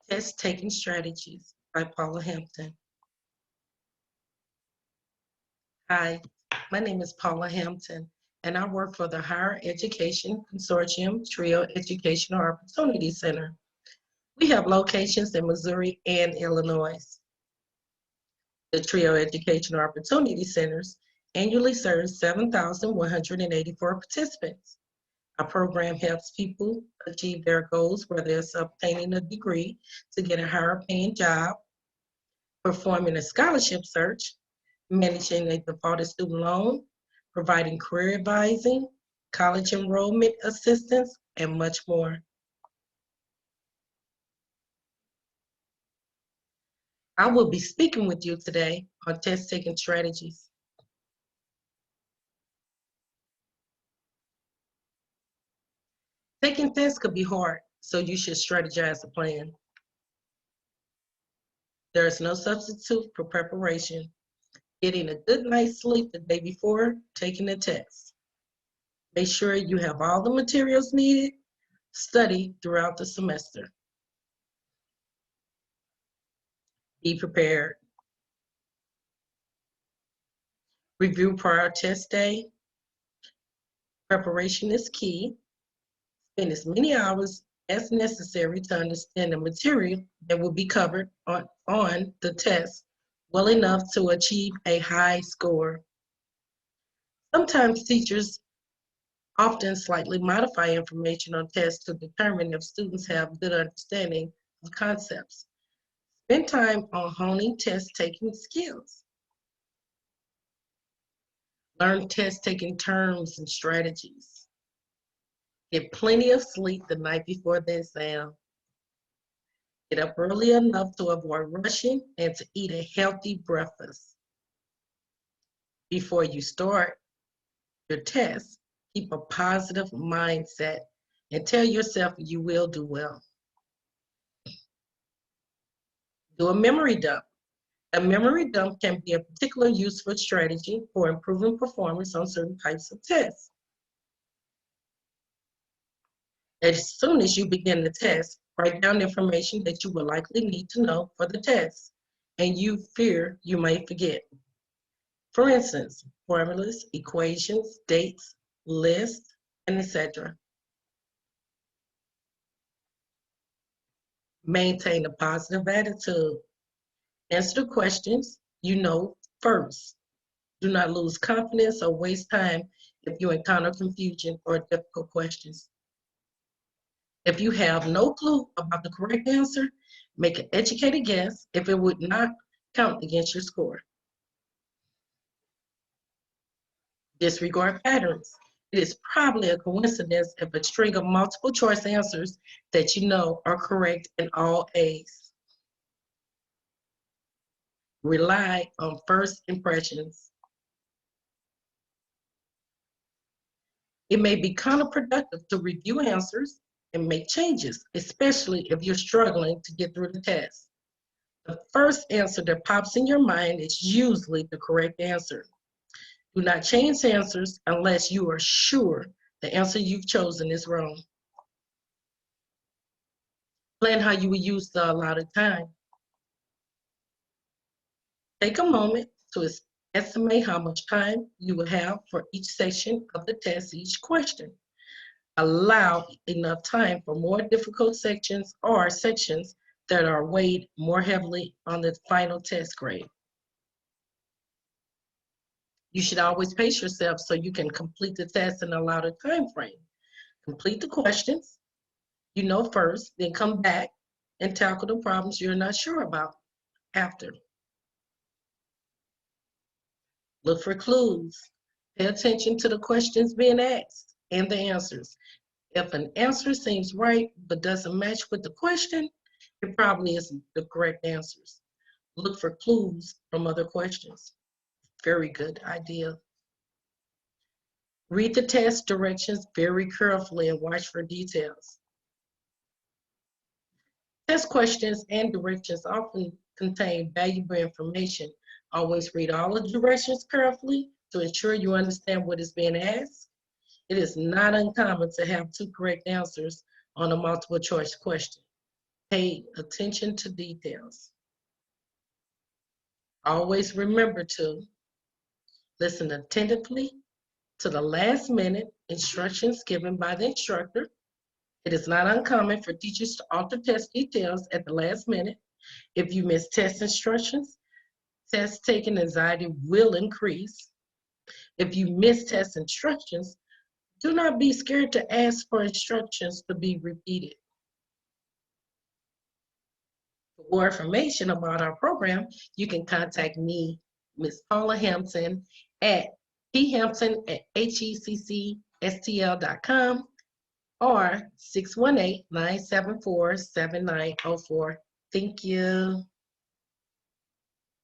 Test Taking Strategies by Paula Hampton. Hi, my name is Paula Hampton, and I work for the Higher Education Consortium TRIO Educational Opportunity Center. We have locations in Missouri and Illinois. The TRIO Educational Opportunity Centers annually serves 7,184 participants. Our program helps people achieve their goals, whether it's obtaining a degree to get a higher paying job, performing a scholarship search, managing a defaulted student loan, providing career advising, college enrollment assistance, and much more. I will be speaking with you today on test taking strategies. Taking tests could be hard, so you should strategize a plan. There is no substitute for preparation. Getting a good night's sleep the day before taking the test. Make sure you have all the materials needed. Study throughout the semester. Be prepared. Review prior test day. Preparation is key. Spend as many hours as necessary to understand the material that will be covered on the test well enough to achieve a high score. Sometimes teachers often slightly modify information on tests to determine if students have good understanding of concepts. Spend time on honing test-taking skills. Learn test-taking terms and strategies. Get plenty of sleep the night before the exam. Get up early enough to avoid rushing and to eat a healthy breakfast. Before you start your test, keep a positive mindset and tell yourself you will do well. Do a memory dump. A memory dump can be a particular useful strategy for improving performance on certain types of tests. As soon as you begin the test, write down information that you will likely need to know for the test and you fear you may forget. For instance, formulas, equations, dates, lists, and etc. Maintain a positive attitude. Answer the questions you know first. Do not lose confidence or waste time if you encounter confusion or difficult questions. If you have no clue about the correct answer, make an educated guess if it would not count against your score. Disregard patterns. It is probably a coincidence if a string of multiple choice answers that you know are correct in all A's. Rely on first impressions. It may be counterproductive to review answers and make changes, especially if you're struggling to get through the test. The first answer that pops in your mind is usually the correct answer. Do not change answers unless you are sure the answer you've chosen is wrong. Plan how you will use the allotted time. Take a moment to estimate how much time you will have for each section of the test, each question. Allow enough time for more difficult sections or sections that are weighed more heavily on the final test grade. You should always pace yourself so you can complete the test in a allotted time frame. Complete the questions you know first, then come back and tackle the problems you're not sure about after. Look for clues. Pay attention to the questions being asked and the answers. If an answer seems right but doesn't match with the question, it probably isn't the correct answers. Look for clues from other questions. Very good idea. Read the test directions very carefully and watch for details. Test questions and directions often contain valuable information. Always read all the directions carefully to ensure you understand what is being asked. It is not uncommon to have two correct answers on a multiple choice question. Pay attention to details. Always remember to listen attentively to the last minute instructions given by the instructor. It is not uncommon for teachers to alter test details at the last minute. If you miss test instructions, test taking anxiety will increase. If you miss test instructions, do not be scared to ask for instructions to be repeated. For more information about our program, you can contact me, Ms. Paula Hampton, at phampton@heccstl.com or 618-974-7904. Thank you.